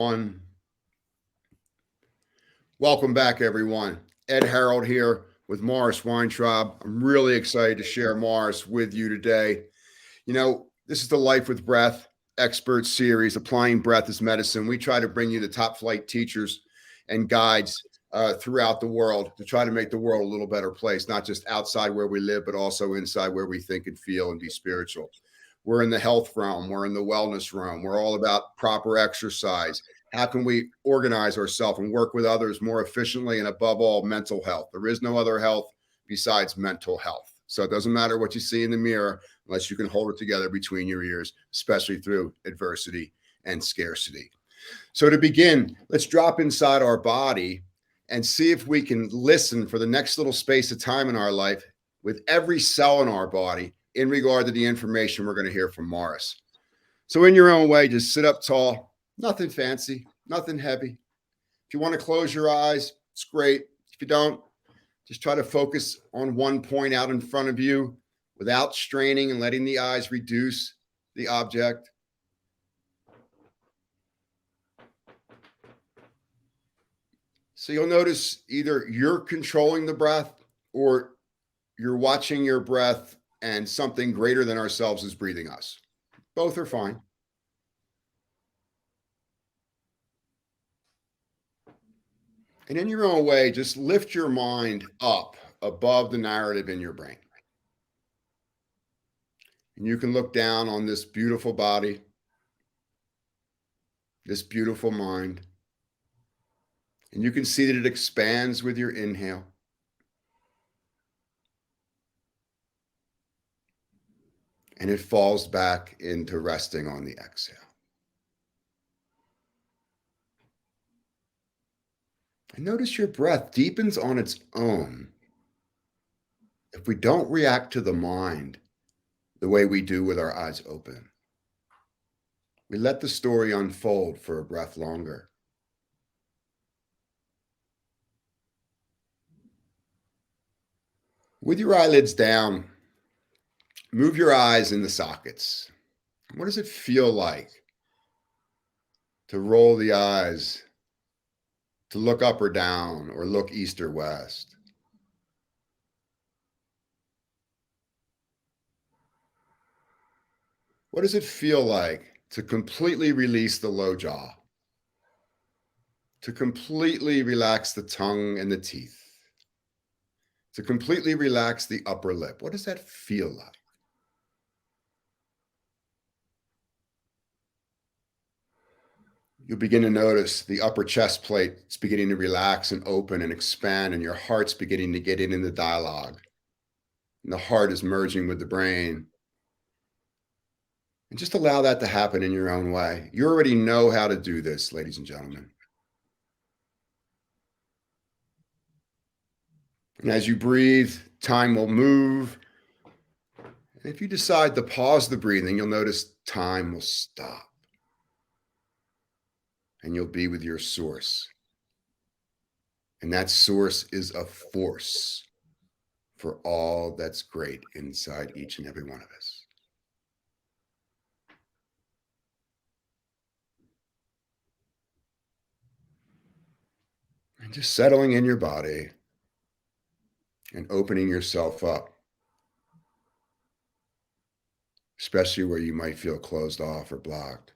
On. Welcome back, everyone. Ed Harold here with Morris Weintraub. I'm really excited to share Morris with you today. This is the Life with Breath expert series, applying breath as medicine. We try to bring you the top flight teachers and guides throughout the world to try to make the world a little better place, not just outside where we live, but also inside where we think and feel and be spiritual. We're in the health realm. We're in the wellness realm. We're all about proper exercise. How can we organize ourselves and work with others more efficiently, and above all, mental health? There is no other health besides mental health. So it doesn't matter what you see in the mirror unless you can hold it together between your ears, especially through adversity and scarcity. So to begin, let's drop inside our body and see if we can listen for the next little space of time in our life with every cell in our body in regard to the information we're going to hear from Morris. So in your own way, just sit up tall. Nothing fancy, nothing heavy. If you want to close your eyes, it's great. If you don't, just try to focus on one point out in front of you without straining and letting the eyes reduce the object. So you'll notice either you're controlling the breath or you're watching your breath and something greater than ourselves is breathing us. Both are fine. And in your own way, just lift your mind up above the narrative in your brain. And you can look down on this beautiful body, this beautiful mind. And you can see that it expands with your inhale. And it falls back into resting on the exhale. And notice your breath deepens on its own if we don't react to the mind the way we do with our eyes open. We let the story unfold for a breath longer. With your eyelids down, move your eyes in the sockets. What does it feel like to roll the eyes, to look up or down, or look east or west? What does it feel like to completely release the low jaw? To completely relax the tongue and the teeth? To completely relax the upper lip? What does that feel like? You'll begin to notice the upper chest plate is beginning to relax and open and expand, and your heart's beginning to get in the dialogue. And the heart is merging with the brain. And just allow that to happen in your own way. You already know how to do this, ladies and gentlemen. And as you breathe, time will move. And if you decide to pause the breathing, you'll notice time will stop. And you'll be with your source. And that source is a force for all that's great inside each and every one of us. And just settling in your body and opening yourself up, especially where you might feel closed off or blocked.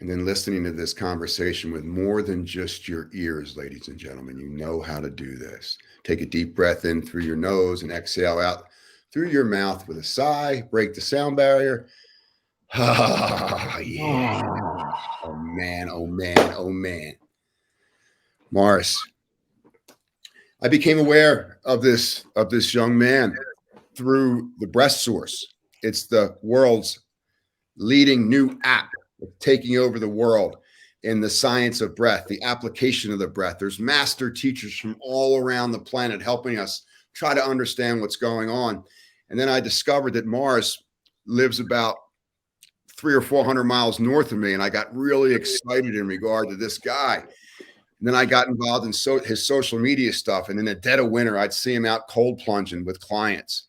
And then listening to this conversation with more than just your ears, ladies and gentlemen. You know how to do this. Take a deep breath in through your nose and exhale out through your mouth with a sigh. Break the sound barrier. Ah, yeah. Oh, man, oh, man, oh, man. Morris, I became aware of this young man through the Breath Source. It's the world's leading new app taking over the world in the science of breath, the application of the breath. There's master teachers from all around the planet helping us try to understand what's going on. And then I discovered that Morris lives about 300 or 400 miles north of me, and I got really excited in regard to this guy. And then I got involved in his social media stuff, and in the dead of winter, I'd see him out cold plunging with clients.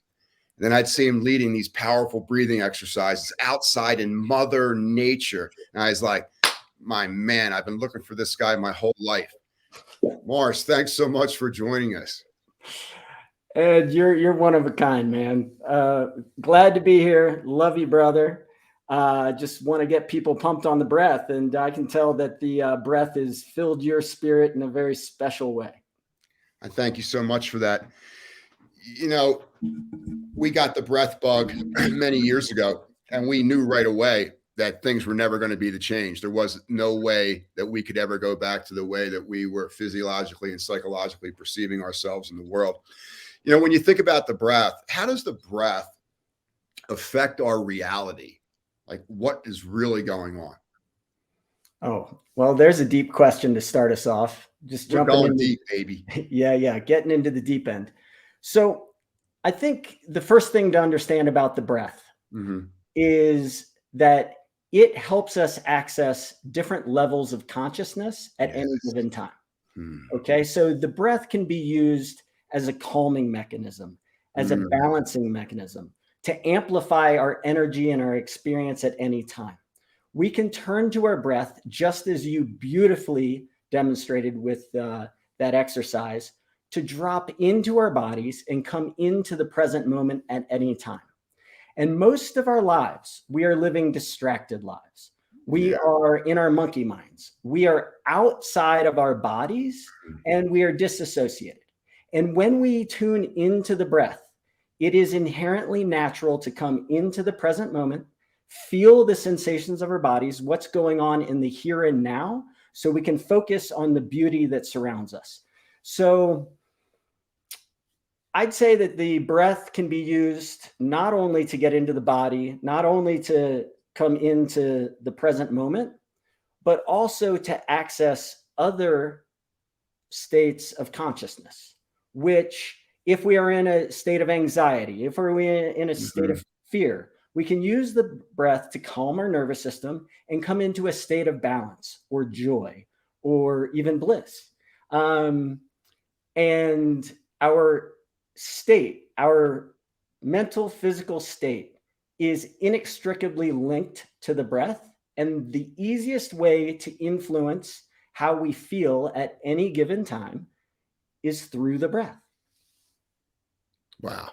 Then I'd see him leading these powerful breathing exercises outside in Mother Nature. And I was like, my man, I've been looking for this guy my whole life. Morris, thanks so much for joining us. Ed, you're one of a kind, man. Glad to be here. Love you, brother. Just want to get people pumped on the breath, and I can tell that the breath has filled your spirit in a very special way. I thank you so much for that. You know, we got the breath bug many years ago, and we knew right away that things were never going to be the change. There was no way that we could ever go back to the way that we were physiologically and psychologically perceiving ourselves in the world. You know, when you think about the breath, how does the breath affect our reality? Like, what is really going on? Oh, well, there's a deep question to start us off. Just We're jumping going into deep, baby. yeah, getting into the deep end. So I think the first thing to understand about the breath is that it helps us access different levels of consciousness at any given time. Okay, so the breath can be used as a calming mechanism, as a balancing mechanism, to amplify our energy and our experience at any time. We can turn to our breath, just as you beautifully demonstrated with that exercise, to drop into our bodies and come into the present moment at any time. And most of our lives, we are living distracted lives. We are in our monkey minds. We are outside of our bodies and we are disassociated. And when we tune into the breath, it is inherently natural to come into the present moment, feel the sensations of our bodies, what's going on in the here and now, so we can focus on the beauty that surrounds us. So I'd say that the breath can be used not only to get into the body, not only to come into the present moment, but also to access other states of consciousness, which, if we are in a state of anxiety, if we're in a state of fear, we can use the breath to calm our nervous system and come into a state of balance or joy or even bliss. And our state, our mental, physical state, is inextricably linked to the breath. And the easiest way to influence how we feel at any given time is through the breath. Wow.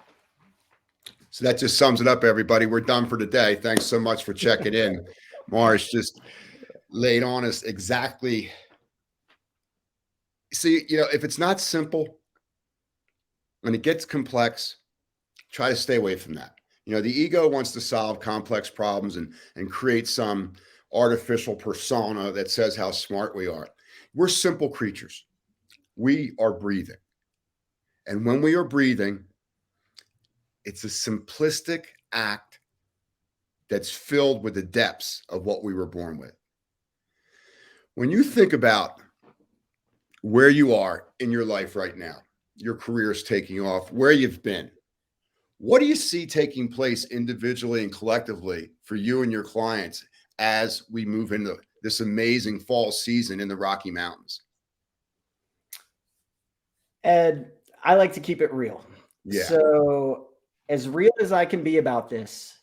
So that just sums it up, everybody. We're done for today. Thanks so much for checking in. Morris just laid on us exactly. See, you know, if it's not simple, when it gets complex, try to stay away from that. You know, the ego wants to solve complex problems and create some artificial persona that says how smart we are. We're simple creatures. We are breathing. And when we are breathing, it's a simplistic act that's filled with the depths of what we were born with. When you think about where you are in your life right now, your career is taking off, where you've been, what do you see taking place individually and collectively for you and your clients as we move into this amazing fall season in the Rocky Mountains? Ed, I like to keep it real. Yeah. So as real as I can be about this,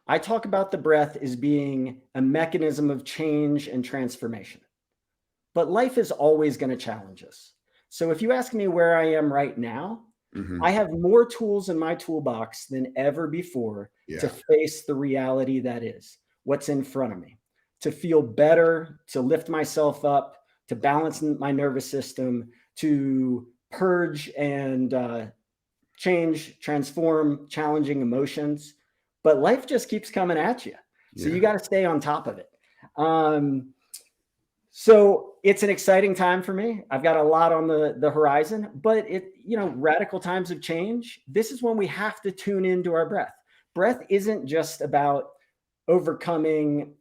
I talk about the breath as being a mechanism of change and transformation. But life is always going to challenge us. So if you ask me where I am right now, I have more tools in my toolbox than ever before to face the reality that is what's in front of me, to feel better, to lift myself up, to balance my nervous system, to purge and change, transform challenging emotions. But life just keeps coming at you. So you got to stay on top of it. So it's an exciting time for me. I've got a lot on the horizon, but radical times of change. This is when we have to tune into our breath. Breath isn't just about overcoming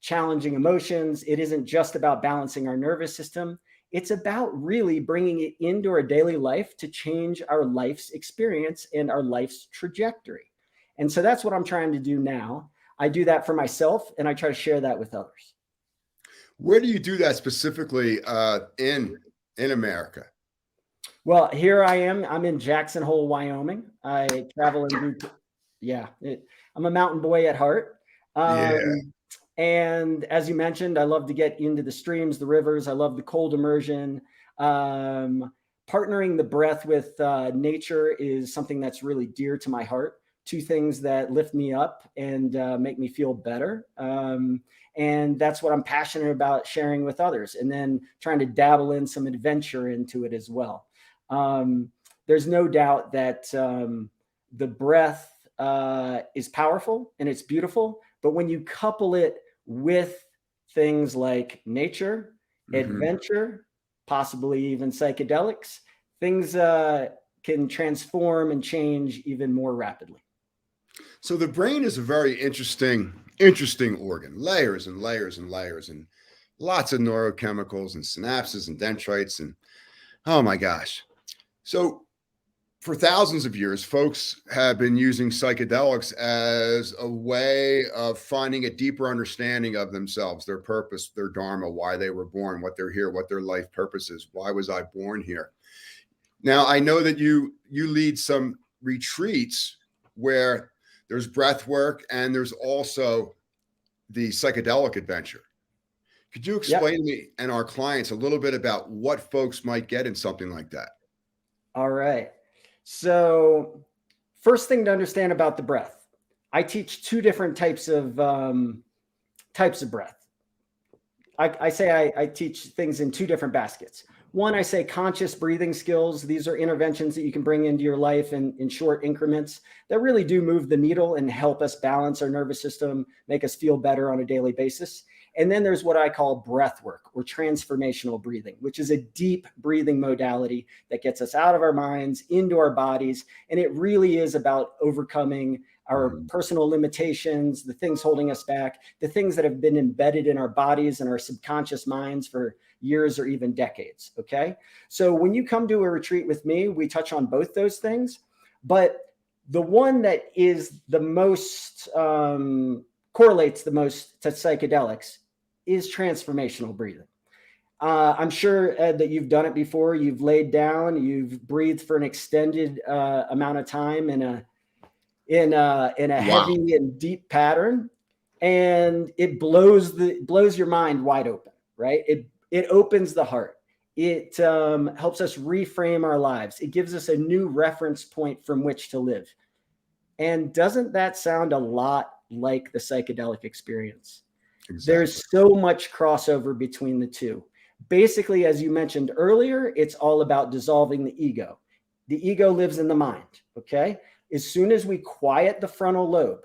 challenging emotions. It isn't just about balancing our nervous system. It's about really bringing it into our daily life to change our life's experience and our life's trajectory. And so that's what I'm trying to do now. I do that for myself, and I try to share that with others. Where do you do that specifically in America? Well, here I am. I'm in Jackson Hole, Wyoming. I travel and do, yeah, I'm a mountain boy at heart. Yeah. And as you mentioned, I love to get into the streams, the rivers. I love the cold immersion. Partnering the breath with nature is something that's really dear to my heart. Two things that lift me up and make me feel better. And that's what I'm passionate about sharing with others. And then trying to dabble in some adventure into it as well. There's no doubt that the breath is powerful and it's beautiful. But when you couple it with things like nature, adventure, possibly even psychedelics, things can transform and change even more rapidly. So the brain is a very interesting organ, layers and layers and layers, and lots of neurochemicals and synapses and dendrites, and oh my gosh. So for thousands of years, folks have been using psychedelics as a way of finding a deeper understanding of themselves, their purpose, their dharma, why they were born, what they're here, what their life purpose is. Why was I born here? Now, I know that you lead some retreats where there's breath work and there's also the psychedelic adventure. Could you explain to me and our clients a little bit about what folks might get in something like that? All right. So first thing to understand about the breath, I teach two different types of breath. I say I teach things in two different baskets. One, I say conscious breathing skills. These are interventions that you can bring into your life in short increments that really do move the needle and help us balance our nervous system, make us feel better on a daily basis. And then there's what I call breath work or transformational breathing, which is a deep breathing modality that gets us out of our minds, into our bodies. And it really is about overcoming our personal limitations, the things holding us back, the things that have been embedded in our bodies and our subconscious minds for years or even decades. Okay. So when you come to a retreat with me, we touch on both those things, but the one that is the most, correlates the most to psychedelics is transformational breathing. I'm sure, Ed, that you've done it before. You've laid down, you've breathed for an extended amount of time in a heavy and deep pattern, and it blows your mind wide open, right? It opens the heart. It helps us reframe our lives. It gives us a new reference point from which to live. And doesn't that sound a lot like the psychedelic experience? Exactly. There's so much crossover between the two. Basically, as you mentioned earlier, it's all about dissolving the ego. The ego lives in the mind, okay? As soon as we quiet the frontal lobe,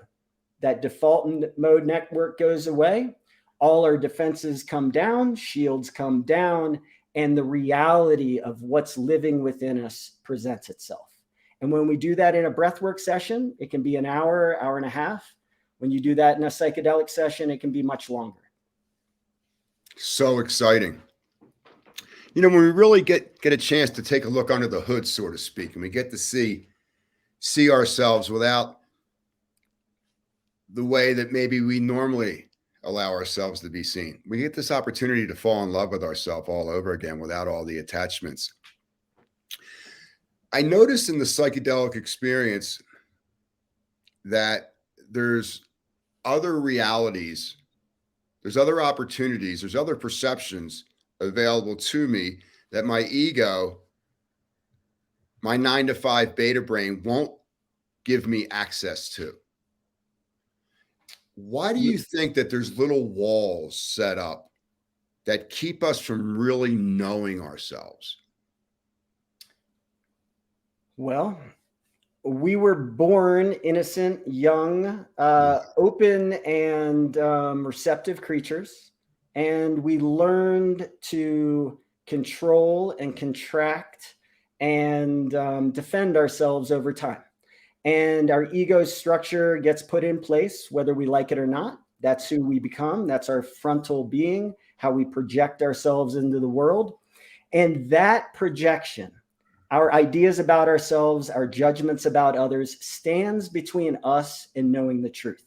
that default mode network goes away, all our defenses come down, shields come down, and the reality of what's living within us presents itself. And when we do that in a breathwork session, it can be an hour, hour and a half. When you do that in a psychedelic session, it can be much longer. So exciting. You know, when we really get a chance to take a look under the hood, so to speak, and we get to see ourselves without the way that maybe we normally allow ourselves to be seen. We get this opportunity to fall in love with ourselves all over again without all the attachments. I noticed in the psychedelic experience that there's other realities, there's other opportunities, there's other perceptions available to me that my ego, my 9-to-5 beta brain won't give me access to. Why do you think that there's little walls set up that keep us from really knowing ourselves? Well, we were born innocent, young, open and receptive creatures. And we learned to control and contract and defend ourselves over time. And our ego structure gets put in place, whether we like it or not. That's who we become. That's our frontal being, how we project ourselves into the world. And that projection, our ideas about ourselves, our judgments about others, stands between us and knowing the truth.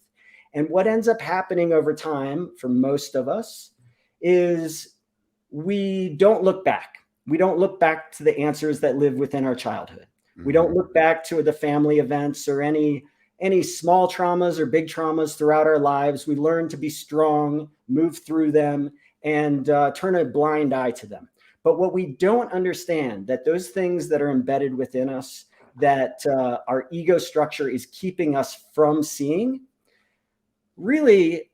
And what ends up happening over time for most of us is we don't look back. We don't look back to the answers that live within our childhood. We don't look back to the family events or any small traumas or big traumas throughout our lives. We learn to be strong, move through them, and turn a blind eye to them. But what we don't understand, that those things that are embedded within us, that our ego structure is keeping us from seeing, really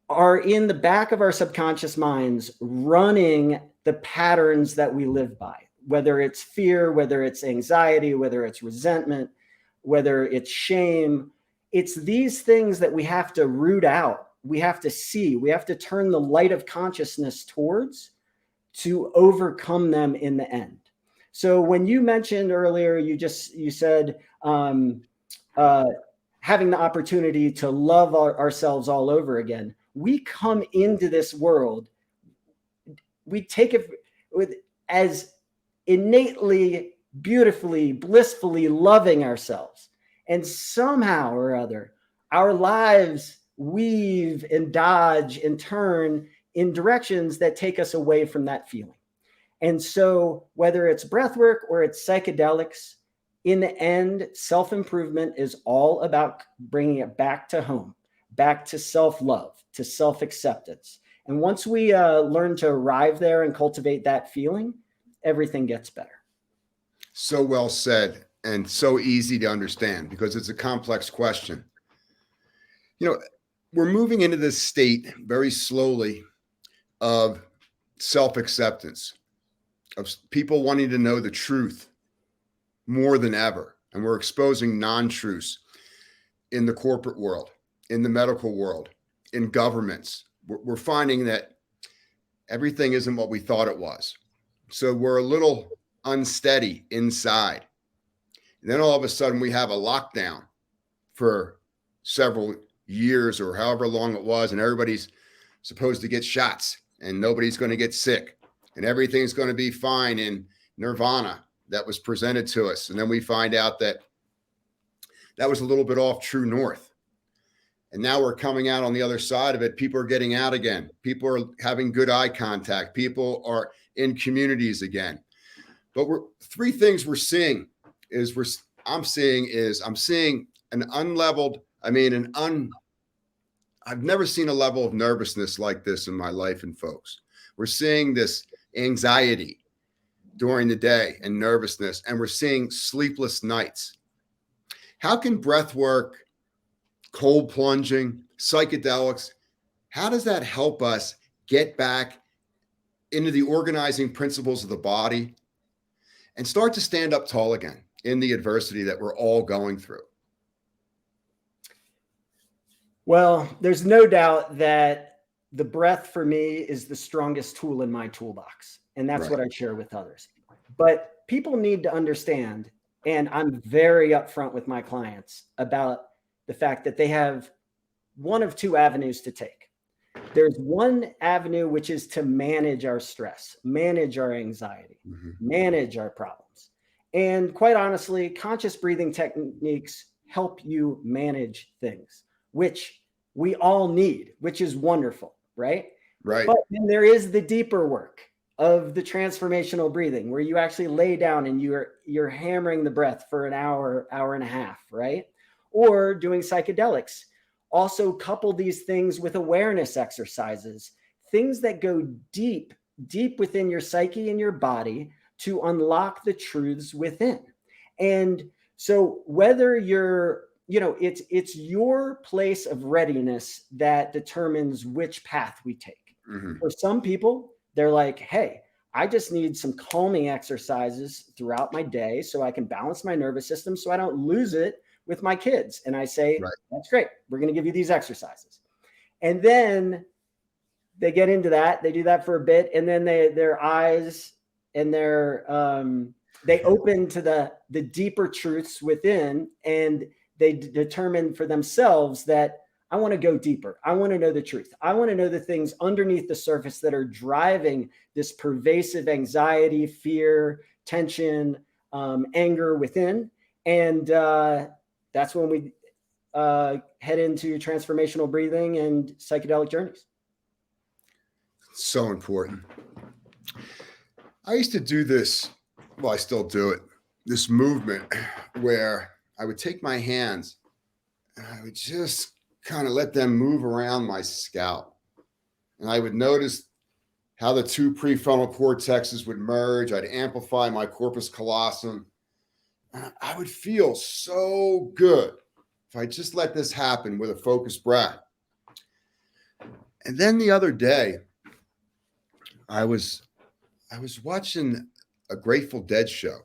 are in the back of our subconscious minds, running the patterns that we live by, whether it's fear, whether it's anxiety, whether it's resentment, whether it's shame. It's these things that we have to root out. We have to see, we have to turn the light of consciousness towards to overcome them in the end. So when you mentioned earlier, you said having the opportunity to love ourselves all over again. We come into this world, we take it with as innately, beautifully, blissfully loving ourselves. And somehow or other, our lives weave and dodge and turn in directions that take us away from that feeling. And so whether it's breath work or it's psychedelics, in the end, self-improvement is all about bringing it back to home, back to self-love, to self-acceptance. And once we learn to arrive there and cultivate that feeling, everything gets better. So well said, and so easy to understand, because it's a complex question. You know, we're moving into this state very slowly of self-acceptance, of people wanting to know the truth more than ever. And we're exposing non-truths in the corporate world, in the medical world, in governments. We're finding that everything isn't what we thought it was. So we're a little unsteady inside. And then all of a sudden we have a lockdown for several years or however long it was, and everybody's supposed to get shots and nobody's going to get sick and everything's going to be fine in nirvana that was presented to us. And then we find out that that was a little bit off true north. And now we're coming out on the other side of it. People are getting out again. People are having good eye contact. People are in communities again. But three things we're seeing is I'm seeing an unleveled, I've never seen a level of nervousness like this in my life and folks. We're seeing this anxiety during the day and nervousness, and we're seeing sleepless nights. How can breath work, cold plunging, psychedelics, how does that help us get back into the organizing principles of the body and start to stand up tall again in the adversity that we're all going through? Well, there's no doubt that the breath for me is the strongest tool in my toolbox. And that's Right. what I share with others. But people need to understand, and I'm very upfront with my clients about the fact that they have one of two avenues to take. There's one avenue, which is to manage our stress, manage our anxiety, manage our problems. And quite honestly, conscious breathing techniques help you manage things, which we all need, which is wonderful, right? Right. But then there is the deeper work of the transformational breathing, where you actually lay down and you're hammering the breath for an hour, hour and a half, right? Or doing psychedelics. Also couple these things with awareness exercises, things that go deep, deep within your psyche and your body to unlock the truths within. And so whether you're, it's your place of readiness that determines which path we take. For some people, they're like, hey, I just need some calming exercises throughout my day so I can balance my nervous system so I don't lose it with my kids. And I say, right, that's great. We're going to give you these exercises. And then they get into that. They do that for a bit. And then their eyes and they open to the deeper truths within, and they determine for themselves that I want to go deeper. I want to know the truth. I want to know the things underneath the surface that are driving this pervasive anxiety, fear, tension, anger within. And that's when we head into transformational breathing and psychedelic journeys. So important. I used to do this, well, I still do it, this movement where I would take my hands and I would just kind of let them move around my scalp. And I would notice how the two prefrontal cortexes would merge. I'd amplify my corpus callosum. And I would feel so good if I just let this happen with a focused breath. And then the other day, I was watching a Grateful Dead show,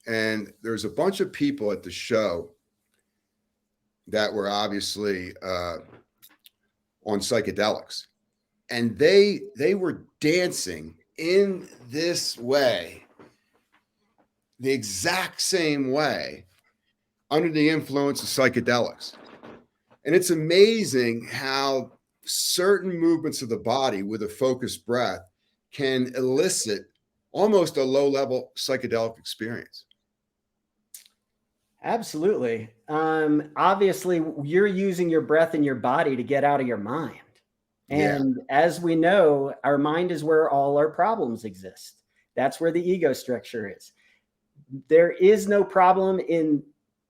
and there's a bunch of people at the show that were obviously on psychedelics, and they were dancing in this way, the exact same way, under the influence of psychedelics. And it's amazing how certain movements of the body with a focused breath can elicit almost a low-level psychedelic experience. Absolutely. Obviously, you're using your breath and your body to get out of your mind. And as we know, our mind is where all our problems exist. That's where the ego structure is. There is no problem in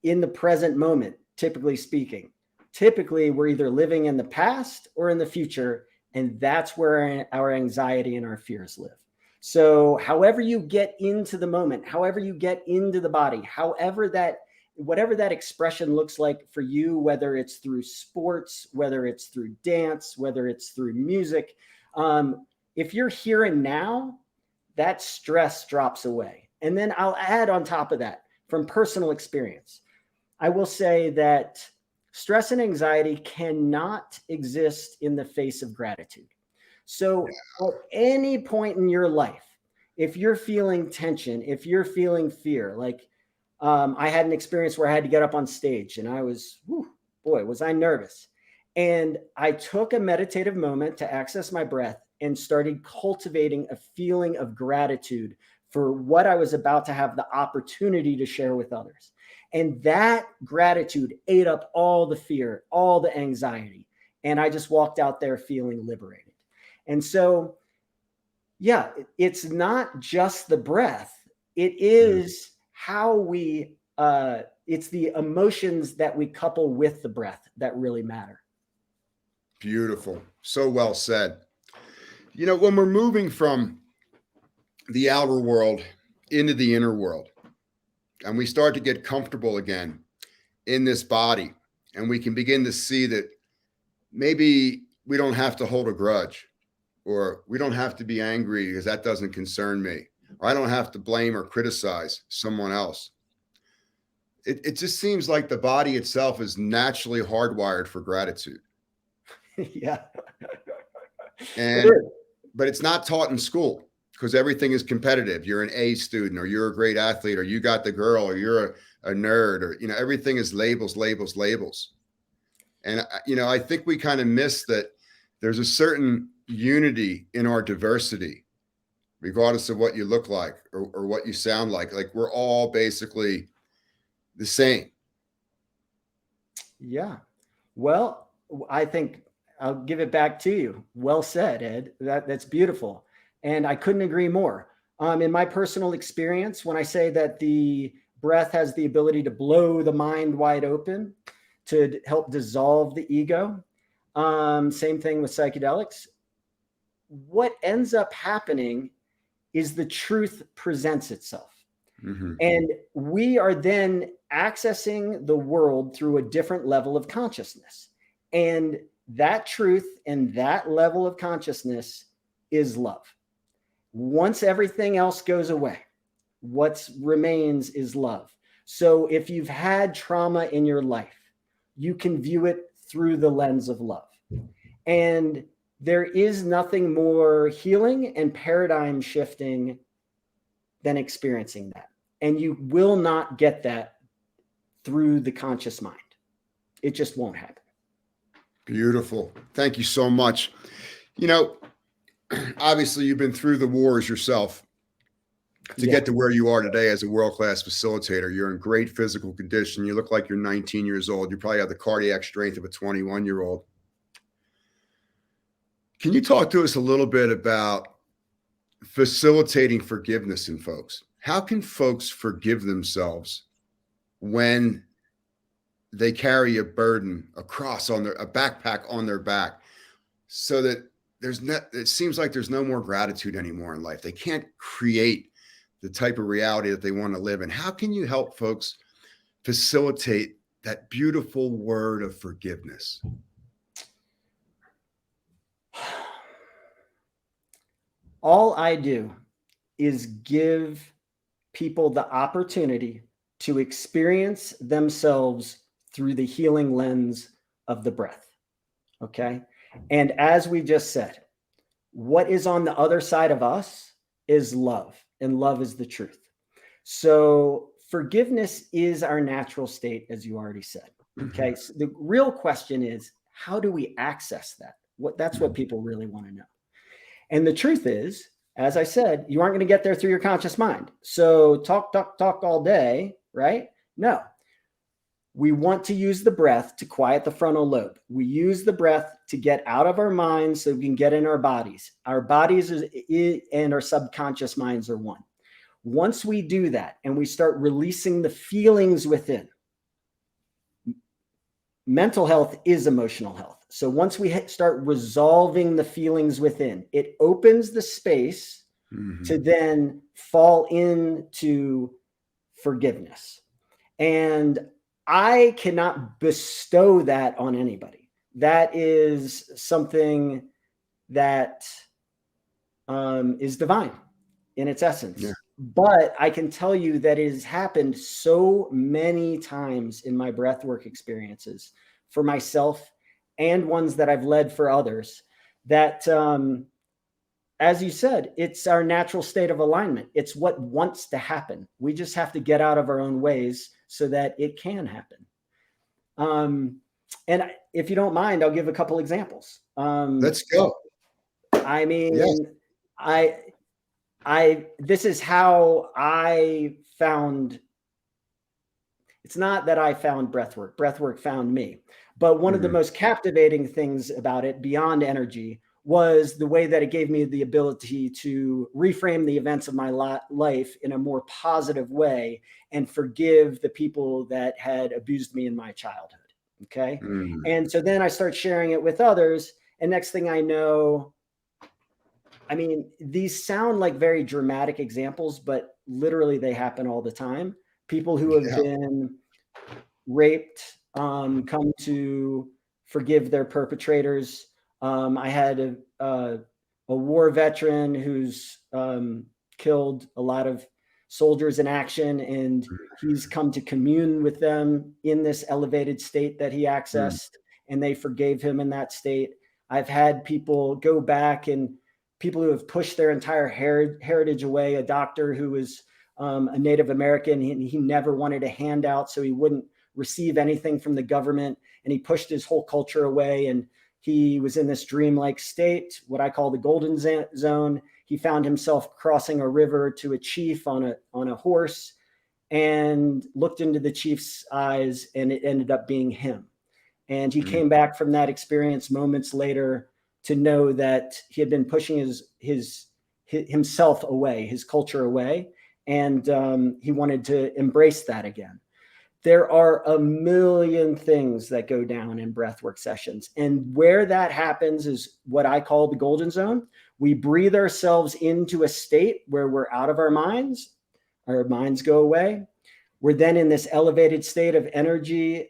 the present moment, typically speaking. Typically, we're either living in the past or in the future, and that's where our anxiety and our fears live. So however you get into the moment, however you get into the body, whatever that expression looks like for you, whether it's through sports, whether it's through dance, whether it's through music, if you're here and now, that stress drops away. And then I'll add on top of that, from personal experience, I will say that stress and anxiety cannot exist in the face of gratitude. So at any point in your life, if you're feeling tension, if you're feeling fear, like I had an experience where I had to get up on stage and I was, boy, was I nervous. And I took a meditative moment to access my breath and started cultivating a feeling of gratitude for what I was about to have the opportunity to share with others. And that gratitude ate up all the fear, all the anxiety. And I just walked out there feeling liberated. And so, yeah, it's not just the breath. It is how we, it's the emotions that we couple with the breath that really matter. Beautiful. So well said. You know, when we're moving from the outer world into the inner world, and we start to get comfortable again in this body, and we can begin to see that maybe we don't have to hold a grudge, or we don't have to be angry because that doesn't concern me, or I don't have to blame or criticize someone else. It just seems like the body itself is naturally hardwired for gratitude. Yeah. But it's not taught in school because everything is competitive. You're an A student, or you're a great athlete, or you got the girl, or you're a nerd, or, everything is labels, labels, labels. And, I think we kind of miss that there's a certain unity in our diversity, regardless of what you look like or what you sound like. Like, we're all basically the same. Yeah. Well, I think I'll give it back to you. Well said, Ed. That's beautiful. And I couldn't agree more. In my personal experience, when I say that the breath has the ability to blow the mind wide open to help dissolve the ego, same thing with psychedelics. What ends up happening is the truth presents itself. Mm-hmm. And we are then accessing the world through a different level of consciousness. And that truth and that level of consciousness is love. Once everything else goes away, what remains is love. So if you've had trauma in your life, you can view it through the lens of love. And there is nothing more healing and paradigm shifting than experiencing that. And you will not get that through the conscious mind. It just won't happen. Beautiful. Thank you so much. Obviously you've been through the wars yourself to get to where you are today as a world-class facilitator. You're in great physical condition. You look like you're 19 years old. You probably have the cardiac strength of a 21-year-old. Can you talk to us a little bit about facilitating forgiveness in folks. How can folks forgive themselves when they carry a burden, a backpack on their back, so that it seems like there's no more gratitude anymore in life? They can't create the type of reality that they want to live in. How can you help folks facilitate that beautiful word of forgiveness? All I do is give people the opportunity to experience themselves through the healing lens of the breath. Okay. And as we just said, what is on the other side of us is love, and love is the truth. So forgiveness is our natural state, as you already said. Okay. So the real question is, how do we access that? That's what people really want to know. And the truth is, as I said, you aren't going to get there through your conscious mind. So talk all day, right? No. We want to use the breath to quiet the frontal lobe. We use the breath to get out of our minds so we can get in our bodies. Our bodies and our subconscious minds are one. Once we do that and we start releasing the feelings within, mental health is emotional health. So once we start resolving the feelings within, it opens the space to then fall into forgiveness. And I cannot bestow that on anybody. That is something that is divine in its essence. Yeah. But I can tell you that it has happened so many times in my breathwork experiences for myself and ones that I've led for others that, as you said, it's our natural state of alignment. It's what wants to happen. We just have to get out of our own ways so that it can happen. And if you don't mind, I'll give a couple examples. Let's go. I mean, yes. This is how I found, it's not that I found breathwork. Breathwork found me. But one of the most captivating things about it, beyond energy, was the way that it gave me the ability to reframe the events of my life in a more positive way and forgive the people that had abused me in my childhood. Okay. And so then I start sharing it with others. And next thing I know, I mean, these sound like very dramatic examples, but literally they happen all the time. People who have been raped come to forgive their perpetrators. I had a war veteran who's killed a lot of soldiers in action, and he's come to commune with them in this elevated state that he accessed, and they forgave him in that state. I've had people go back, and people who have pushed their entire heritage away. A doctor who was a Native American, he never wanted a handout, so he wouldn't receive anything from the government, and he pushed his whole culture away, and he was in this dreamlike state, what I call the golden zone. He found himself crossing a river to a chief on a horse, and looked into the chief's eyes, and it ended up being him. And he came back from that experience moments later to know that he had been pushing himself away, his culture away, and he wanted to embrace that again. There are a million things that go down in breathwork sessions. And where that happens is what I call the golden zone. We breathe ourselves into a state where we're out of our minds go away. We're then in this elevated state of energy.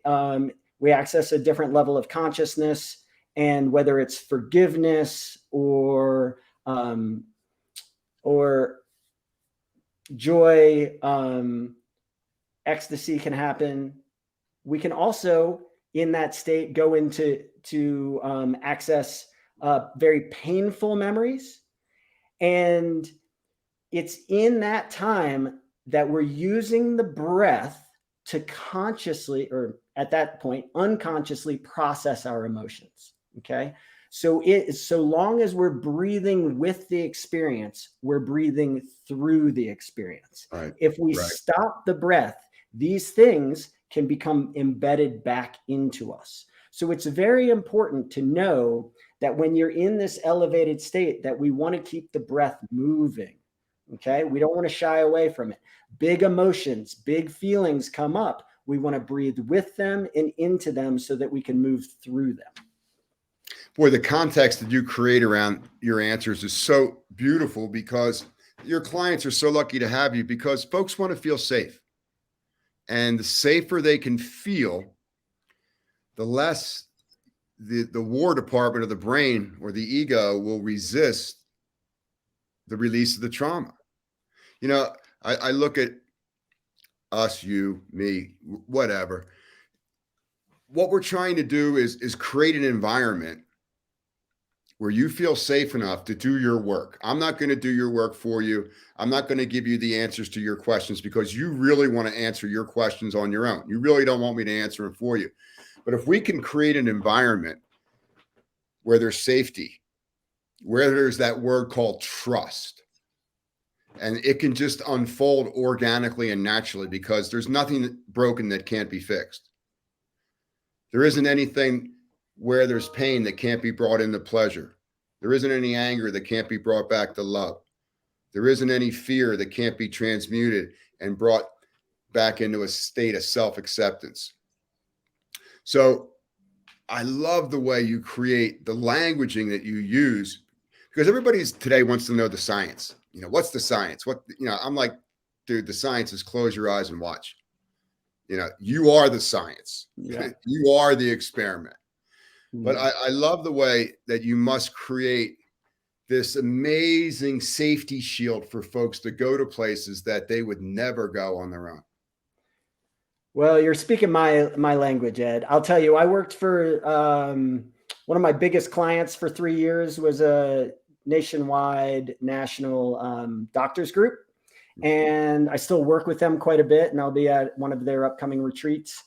We access a different level of consciousness, and whether it's forgiveness or joy, ecstasy can happen. We can also, in that state, go into access very painful memories. And it's in that time that we're using the breath to consciously, or at that point, unconsciously process our emotions. Okay. So so long as we're breathing with the experience, we're breathing through the experience. Right. If we stop the breath, these things can become embedded back into us. So it's very important to know that when you're in this elevated state, that we want to keep the breath moving. Okay. We don't want to shy away from it. Big emotions, big feelings come up. We want to breathe with them and into them so that we can move through them. Boy, the context that you create around your answers is so beautiful, because your clients are so lucky to have you, because folks want to feel safe. And the safer they can feel, the less the war department of the brain or the ego will resist the release of the trauma. You know, I look at us, you, me, whatever. What we're trying to do is create an environment where you feel safe enough to do your work. I'm not going to do your work for you. I'm not going to give you the answers to your questions, because you really want to answer your questions on your own. You really don't want me to answer them for you. But if we can create an environment where there's safety, where there's that word called trust, and it can just unfold organically and naturally, because there's nothing broken that can't be fixed. There isn't anything where there's pain that can't be brought into pleasure. There isn't any anger that can't be brought back to love. There isn't any fear that can't be transmuted and brought back into a state of self-acceptance. So I love the way you create the languaging that you use, because everybody's today wants to know the science. You know, what's the science? I'm like, dude, the science is close your eyes and watch. You know, you are the science. Yeah. You are the experiment. But I love the way that you must create this amazing safety shield for folks to go to places that they would never go on their own. Well, you're speaking my language, Ed. I'll tell you, I worked for one of my biggest clients for 3 years was a nationwide national doctors group. And I still work with them quite a bit, and I'll be at one of their upcoming retreats.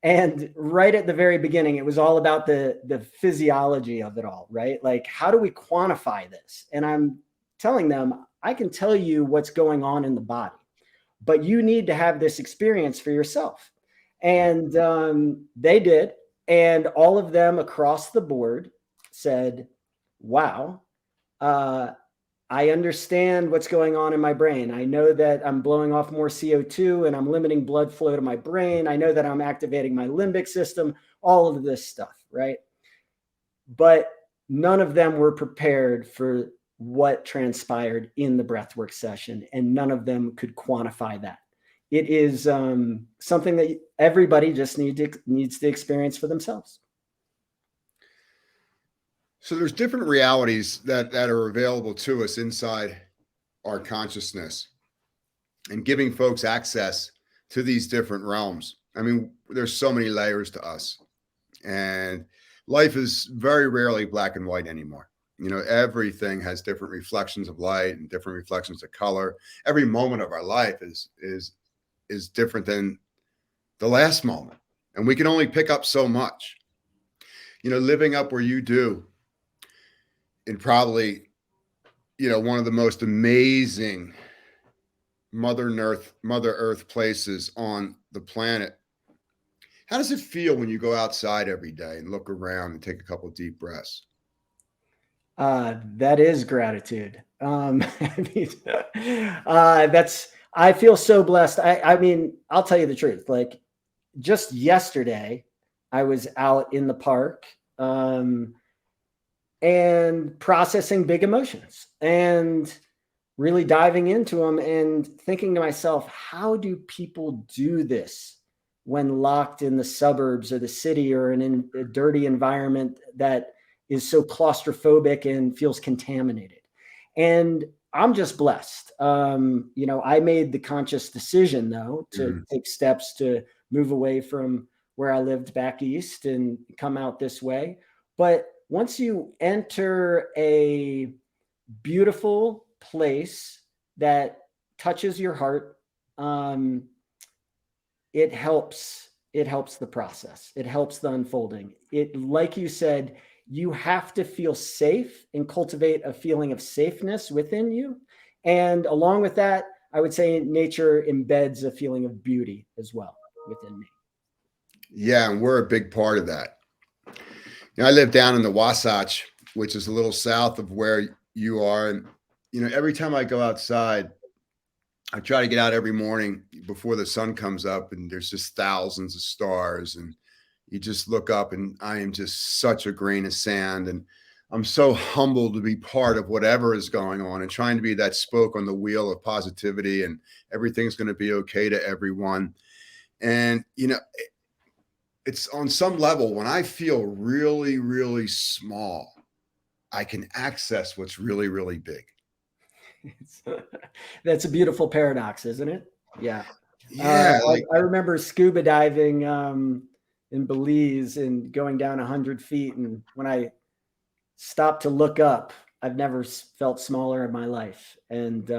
And right at the very beginning, it was all about the physiology of it all, right? Like, how do we quantify this? And I'm telling them, I can tell you what's going on in the body, but you need to have this experience for yourself. And they did. And all of them across the board said, wow, I understand what's going on in my brain. I know that I'm blowing off more CO2 and I'm limiting blood flow to my brain. I know that I'm activating my limbic system, all of this stuff, right? But none of them were prepared for what transpired in the breathwork session, and none of them could quantify that. It is something that everybody just needs to experience for themselves. So there's different realities that are available to us inside our consciousness, and giving folks access to these different realms. I mean, there's so many layers to us, and life is very rarely black and white anymore. You know, everything has different reflections of light and different reflections of color. Every moment of our life is different than the last moment, and we can only pick up so much. You know, living up where you do, in probably, you know, one of the most amazing Mother Earth places on the planet. How does it feel when you go outside every day and look around and take a couple of deep breaths? That is gratitude. I feel so blessed. I mean, I'll tell you the truth. Like, just yesterday, I was out in the park, and processing big emotions and really diving into them and thinking to myself, how do people do this when locked in the suburbs or the city or in a dirty environment that is so claustrophobic and feels contaminated? And I'm just blessed. You know, I made the conscious decision, though, to take steps to move away from where I lived back east and come out this way. But once you enter a beautiful place that touches your heart, it helps the process. It helps the unfolding. Like you said, you have to feel safe and cultivate a feeling of safeness within you. And along with that, I would say nature embeds a feeling of beauty as well within me. Yeah, and we're a big part of that. I live down in the Wasatch, which is a little south of where you are. And, every time I go outside, I try to get out every morning before the sun comes up, and there's just thousands of stars. And you just look up, and I am just such a grain of sand. And I'm so humbled to be part of whatever is going on and trying to be that spoke on the wheel of positivity, and everything's going to be okay to everyone. And, it's on some level when I feel really, really small, I can access what's really, really big. That's a beautiful paradox, isn't it? Yeah. Yeah, like I remember scuba diving in Belize and going down 100 feet. And when I stopped to look up, I've never felt smaller in my life. And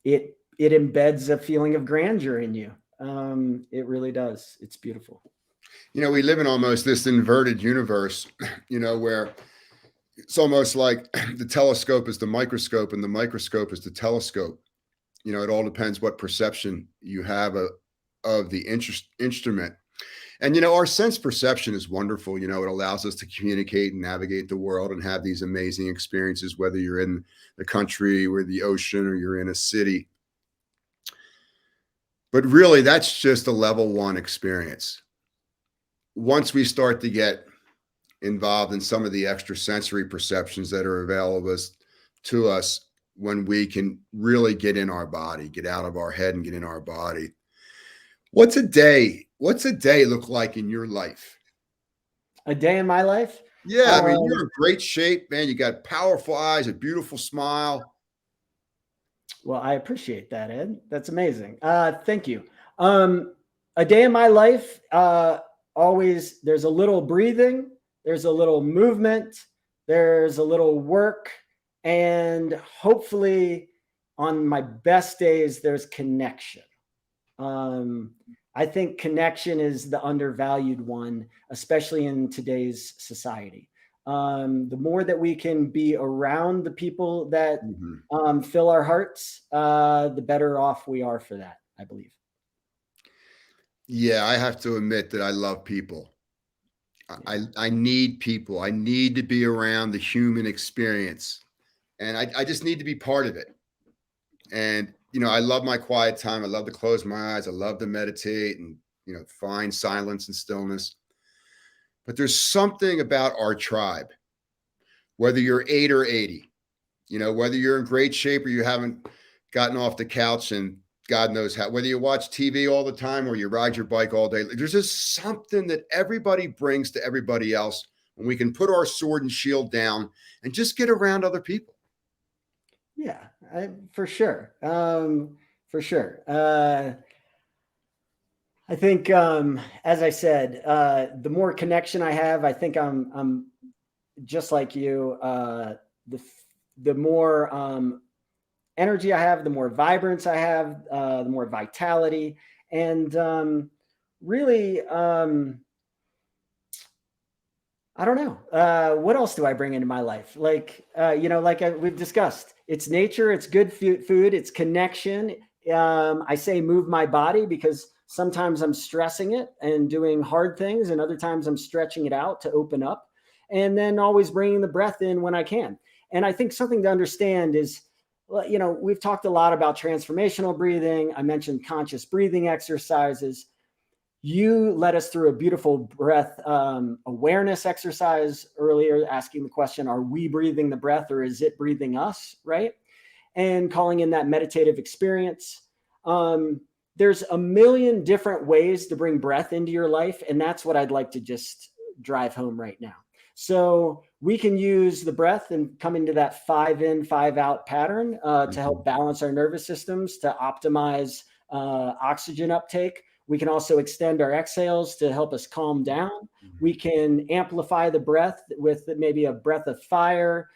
it embeds a feeling of grandeur in you. It really does. It's beautiful. we live in almost this inverted universe, where it's almost like the telescope is the microscope and the microscope is the telescope. It all depends what perception you have of the instrument. And, our sense perception is wonderful. It allows us to communicate and navigate the world and have these amazing experiences, whether you're in the country or the ocean or you're in a city. But really, that's just a level one experience. Once we start to get involved in some of the extrasensory perceptions that are available to us, when we can really get in our body, get out of our head and get in our body. What's a day look like in your life? A day in my life? Yeah, I mean, you're in great shape, man. You got powerful eyes, a beautiful smile. Well, I appreciate that, Ed. That's amazing. Thank you. A day in my life, always there's a little breathing, there's a little movement, there's a little work, and hopefully on my best days, there's connection. I think connection is the undervalued one, especially in today's society. The more that we can be around the people that fill our hearts, the better off we are for that, I believe. Yeah, I have to admit that I love people. I need people. I need to be around the human experience, and I just need to be part of it. And I love my quiet time. I love to close my eyes. I love to meditate and find silence and stillness. But there's something about our tribe, whether you're 8 or 80, whether you're in great shape or you haven't gotten off the couch and God knows how, whether you watch TV all the time or you ride your bike all day, there's just something that everybody brings to everybody else when we can put our sword and shield down and just get around other people. Yeah, for sure. For sure. I think, as I said, the more connection I have, I think I'm just like you. The more energy I have, the more vibrance I have, the more vitality, and really, I don't know. What else do I bring into my life? Like, we've discussed, it's nature, it's good food, it's connection. I say move my body because sometimes I'm stressing it and doing hard things, and other times I'm stretching it out to open up, and then always bringing the breath in when I can. And I think something to understand is, we've talked a lot about transformational breathing. I mentioned conscious breathing exercises. You led us through a beautiful breath awareness exercise earlier, asking the question, are we breathing the breath or is it breathing us, right? And calling in that meditative experience. There's a million different ways to bring breath into your life, and that's what I'd like to just drive home right now. So we can use the breath and come into that 5 in, 5 out pattern to help balance our nervous systems, to optimize oxygen uptake. We can also extend our exhales to help us calm down. We can amplify the breath with maybe a breath of fire.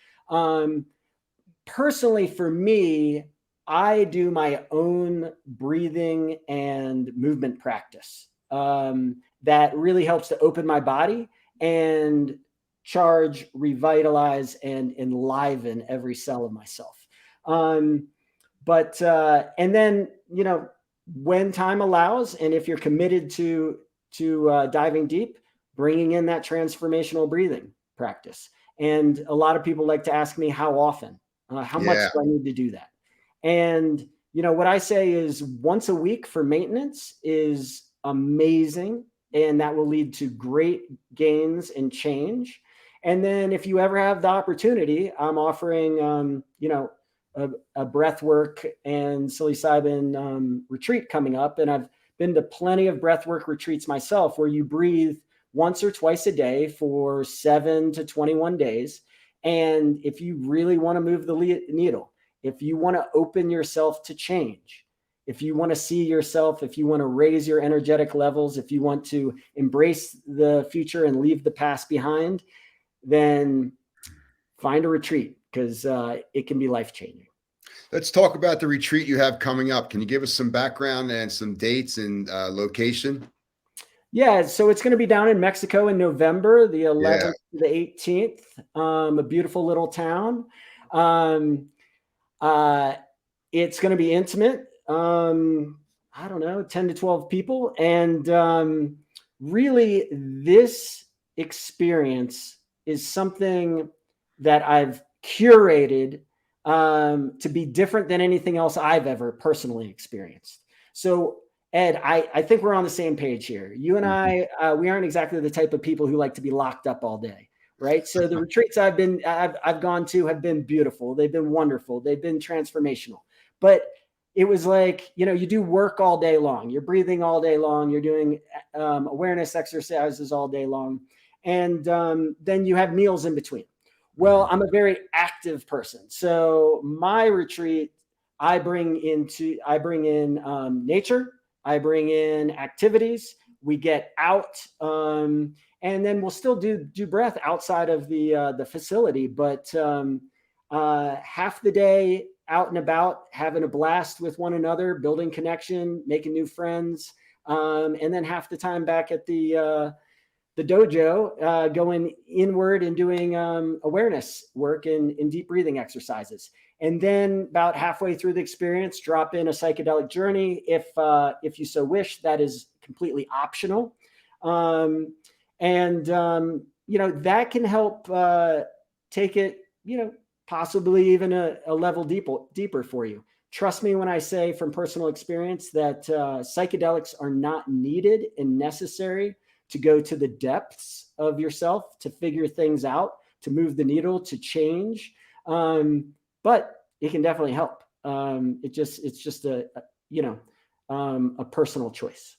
Personally, for me, I do my own breathing and movement practice that really helps to open my body and charge, revitalize, and enliven every cell of myself. And then, when time allows, and if you're committed to to diving deep, bringing in that transformational breathing practice. And a lot of people like to ask me how often, how much do I need to do that? And, what I say is once a week for maintenance is amazing. And that will lead to great gains and change. And then if you ever have the opportunity, I'm offering, a breathwork and psilocybin retreat coming up. And I've been to plenty of breathwork retreats myself where you breathe once or twice a day for 7 to 21 days. And if you really want to move the needle, if you want to open yourself to change, if you want to see yourself, if you want to raise your energetic levels, if you want to embrace the future and leave the past behind, then find a retreat because it can be life-changing. Let's talk about the retreat you have coming up. Can you give us some background and some dates and location? Yeah, so it's going to be down in Mexico in November, the 11th to the 18th, a beautiful little town. It's going to be intimate. I don't know, 10 to 12 people. And really, this experience is something that I've curated to be different than anything else I've ever personally experienced. So, Ed, I think we're on the same page here. You and I, we aren't exactly the type of people who like to be locked up all day, right? So the retreats I've gone to have been beautiful. They've been wonderful. They've been transformational. But it was like, you do work all day long. You're breathing all day long. You're doing awareness exercises all day long. And then you have meals in between. Well, I'm a very active person. So my retreat, I bring in nature. I bring in activities. We get out, and then we'll still do breath outside of the facility. But half the day out and about, having a blast with one another, building connection, making new friends, and then half the time back at the dojo, going inward and doing awareness work and deep breathing exercises. And then about halfway through the experience, drop in a psychedelic journey. If you so wish, that is completely optional. That can help take it, possibly even a level deeper for you. Trust me when I say from personal experience that psychedelics are not needed and necessary to go to the depths of yourself, to figure things out, to move the needle, to change. But it can definitely help. It's just a personal choice.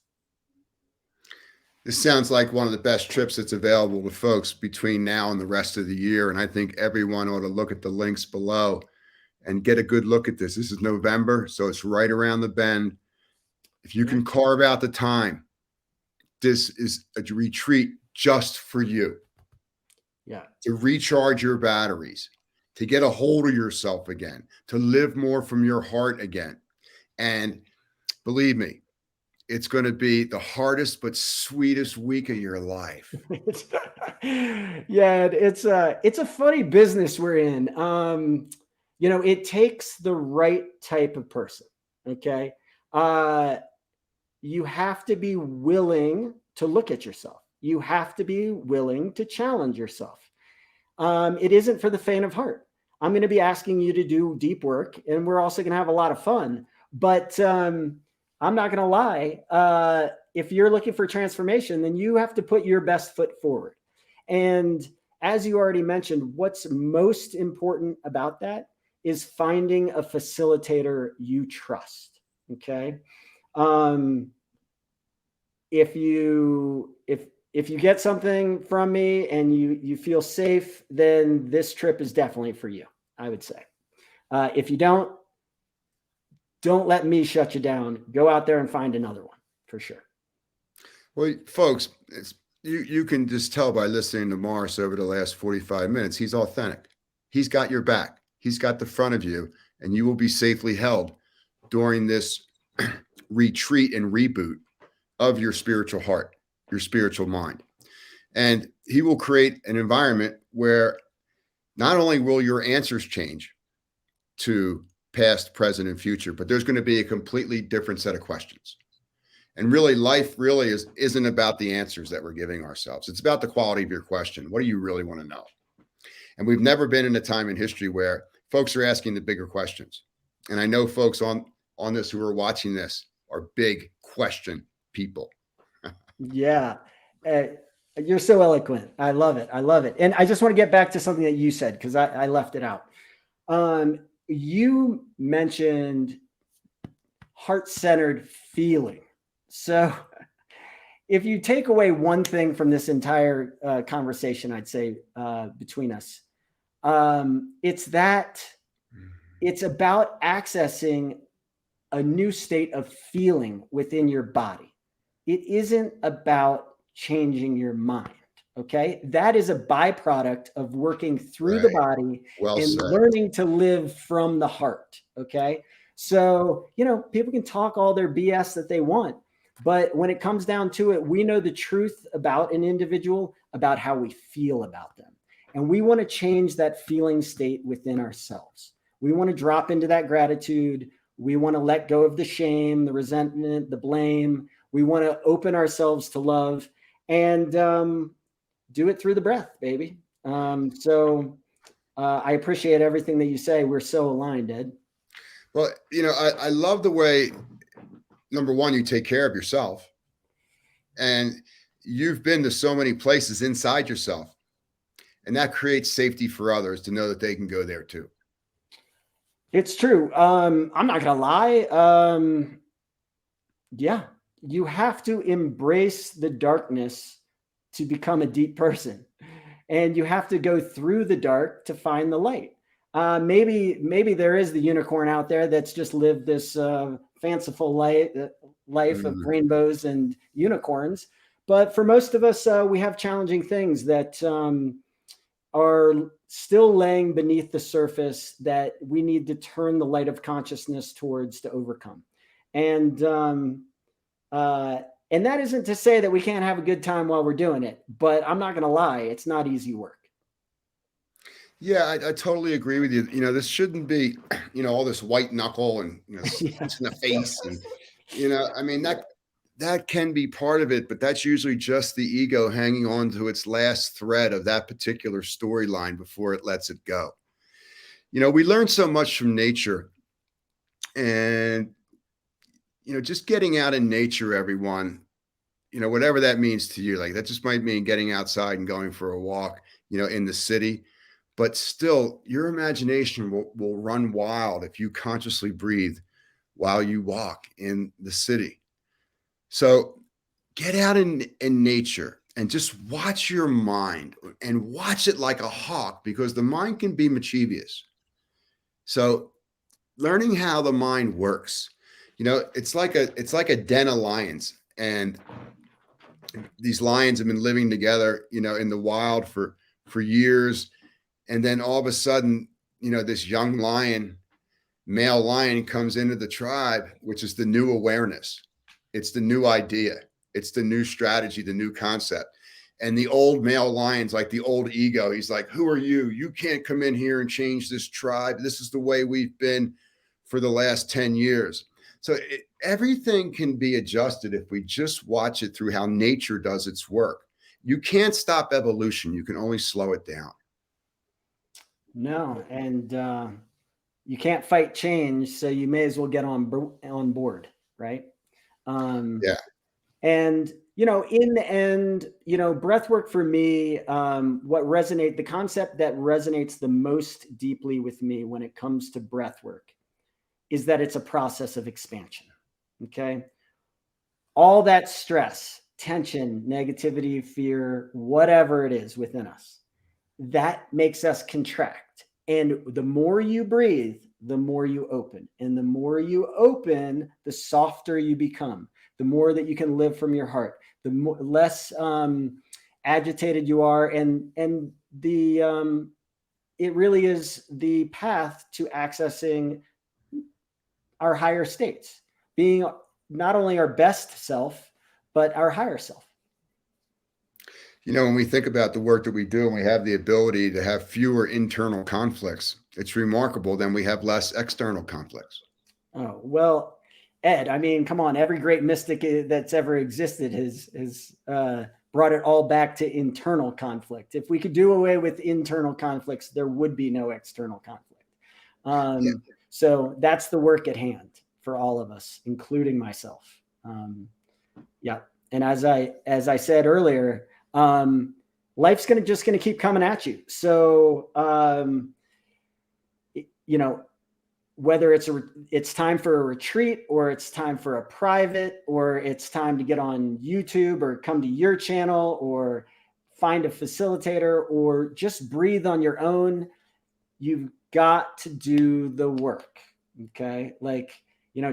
This sounds like one of the best trips that's available to folks between now and the rest of the year. And I think everyone ought to look at the links below and get a good look at this. This is November, so it's right around the bend. If you can carve out the time, this is a retreat just for you. Yeah. To recharge your batteries, to get a hold of yourself again, to live more from your heart again. And believe me, it's going to be the hardest but sweetest week of your life. Yeah, it's a funny business we're in. It takes the right type of person. Okay. You have to be willing to look at yourself. You have to be willing to challenge yourself. It isn't for the faint of heart. I'm going to be asking you to do deep work, and we're also going to have a lot of fun. But I'm not going to lie. If you're looking for transformation, then you have to put your best foot forward. And as you already mentioned, what's most important about that is finding a facilitator you trust. Okay. If you get something from me and you feel safe, then this trip is definitely for you, I would say. If you don't let me shut you down. Go out there and find another one for sure. Well, folks, you can just tell by listening to Morris over the last 45 minutes, he's authentic. He's got your back. He's got the front of you, and you will be safely held during this retreat and reboot of your spiritual heart, your spiritual mind. And he will create an environment where not only will your answers change to past, present, and future, but there's going to be a completely different set of questions. And really, life really isn't about the answers that we're giving ourselves. It's about the quality of your question. What do you really want to know? And we've never been in a time in history where folks are asking the bigger questions. And I know folks on this who are watching this are big question people. Yeah. Uh, you're so eloquent. I love it. I love it. And I just want to get back to something that you said, because I left it out. You mentioned heart-centered feeling. So if you take away one thing from this entire conversation, I'd say between us, it's that it's about accessing a new state of feeling within your body. It isn't about changing your mind. Okay. That is a byproduct of working through the body and learning to live from the heart. Okay. So, people can talk all their BS that they want, but when it comes down to it, we know the truth about an individual, about how we feel about them. And we want to change that feeling state within ourselves. We want to drop into that gratitude. We want to let go of the shame, the resentment, the blame. We want to open ourselves to love and do it through the breath, baby. So I appreciate everything that you say. We're so aligned, Ed. Well, I love the way, number one, you take care of yourself. And you've been to so many places inside yourself. And that creates safety for others to know that they can go there too. It's true. I'm not going to lie. Yeah, you have to embrace the darkness to become a deep person. And you have to go through the dark to find the light. Maybe there is the unicorn out there that's just lived this fanciful life of rainbows and unicorns. But for most of us, we have challenging things that are still laying beneath the surface that we need to turn the light of consciousness towards to overcome. And that isn't to say that we can't have a good time while we're doing it, but I'm not going to lie, it's not easy work. Yeah, I totally agree with you. This shouldn't be, all this white knuckle and, in the face. And, that can be part of it, but that's usually just the ego hanging on to its last thread of that particular storyline before it lets it go. We learn so much from nature, and, just getting out in nature, everyone, whatever that means to you, like that just might mean getting outside and going for a walk, in the city. But still, your imagination will run wild if you consciously breathe while you walk in the city. So get out in nature and just watch your mind and watch it like a hawk, because the mind can be mischievous. So learning how the mind works, it's like a den of lions, and these lions have been living together, in the wild for years. And then all of a sudden, this young male lion comes into the tribe, which is the new awareness. It's the new idea. It's the new strategy, the new concept. And the old male lion's like the old ego. He's like, who are you? You can't come in here and change this tribe. This is the way we've been for the last 10 years. So everything can be adjusted if we just watch it through how nature does its work. You can't stop evolution. You can only slow it down. No, and you can't fight change, so you may as well get on board, right? Yeah. And in the end, breath work for me, the concept that resonates the most deeply with me when it comes to breath work is that it's a process of expansion. Okay, all that stress, tension, negativity, fear, whatever it is within us, that makes us contract. And the more you breathe, the more you open. And the more you open, the softer you become, the more that you can live from your heart, the less agitated you are. And it really is the path to accessing our higher states, being not only our best self, but our higher self. When we think about the work that we do and we have the ability to have fewer internal conflicts, it's remarkable. Then we have less external conflicts. Oh, well, Ed, I mean, come on, every great mystic that's ever existed has brought it all back to internal conflict. If we could do away with internal conflicts, there would be no external conflict. Yeah. So that's the work at hand for all of us, including myself. Yeah. And as I said earlier, life's just going to keep coming at you. So, whether it's time for a retreat, or it's time for a private, or it's time to get on YouTube or come to your channel or find a facilitator or just breathe on your own, you've got to do the work. Okay. Like,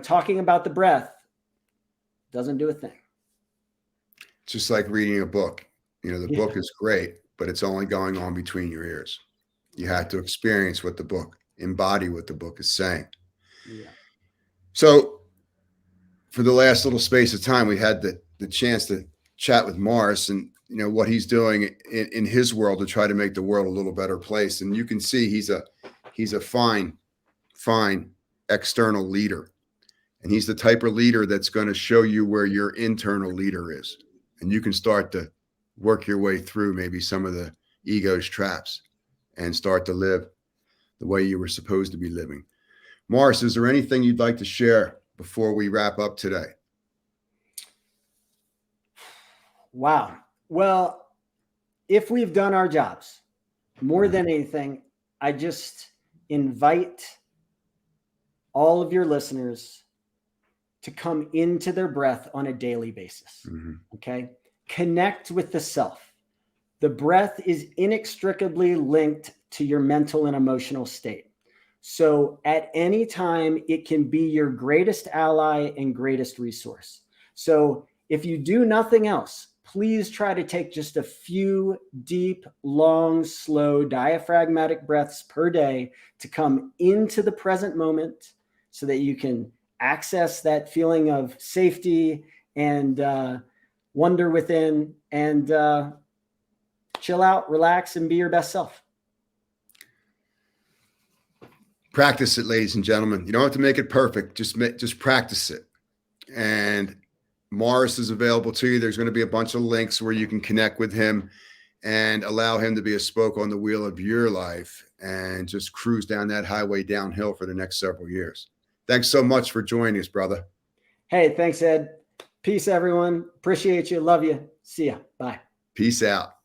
talking about the breath doesn't do a thing. Just like reading a book. The book is great, but it's only going on between your ears. You have to experience what the book, embody what the book is saying. Yeah. So for the last little space of time, we had the chance to chat with Morris and, what he's doing in his world to try to make the world a little better place. And you can see he's a fine external leader. And he's the type of leader that's going to show you where your internal leader is. And you can start to work your way through maybe some of the ego's traps and start to live the way you were supposed to be living. Morris, is there anything you'd like to share before we wrap up today? Wow. Well, if we've done our jobs, more than anything, I just invite all of your listeners to come into their breath on a daily basis. Mm-hmm. Okay. Connect with the self. The breath is inextricably linked to your mental and emotional state. So at any time, it can be your greatest ally and greatest resource. So if you do nothing else, please try to take just a few deep, long, slow, diaphragmatic breaths per day to come into the present moment so that you can access that feeling of safety and wonder within, and chill out, relax, and be your best self. Practice it, ladies and gentlemen. You don't have to make it perfect. Just practice it. And Morris is available to you. There's going to be a bunch of links where you can connect with him and allow him to be a spoke on the wheel of your life and just cruise down that highway downhill for the next several years. Thanks so much for joining us, brother. Hey, thanks, Ed. Peace, everyone. Appreciate you. Love you. See ya. Bye. Peace out.